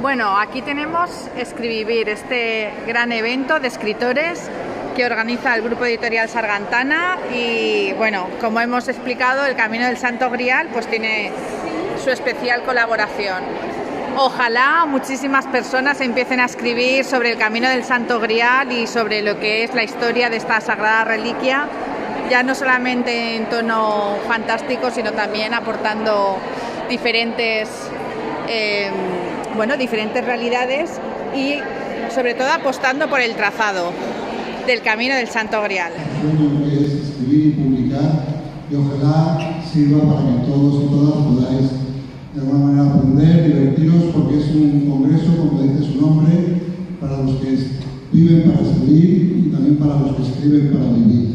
Bueno, aquí tenemos Escribivir, este gran evento de escritores que organiza el Grupo Editorial Sargantana y, bueno, como hemos explicado, el Camino del Santo Grial pues tiene su especial colaboración. Ojalá muchísimas personas empiecen a escribir sobre el Camino del Santo Grial y sobre lo que es la historia de esta sagrada reliquia, ya no solamente en tono fantástico, sino también aportando diferentes realidades y sobre todo apostando por el trazado del Camino del Santo Grial. Que es escribir y publicar, y ojalá sirva para que todos y todas podáis de alguna manera aprender, divertiros, porque es un congreso, como dice su nombre, para los que viven para escribir y también para los que escriben para vivir.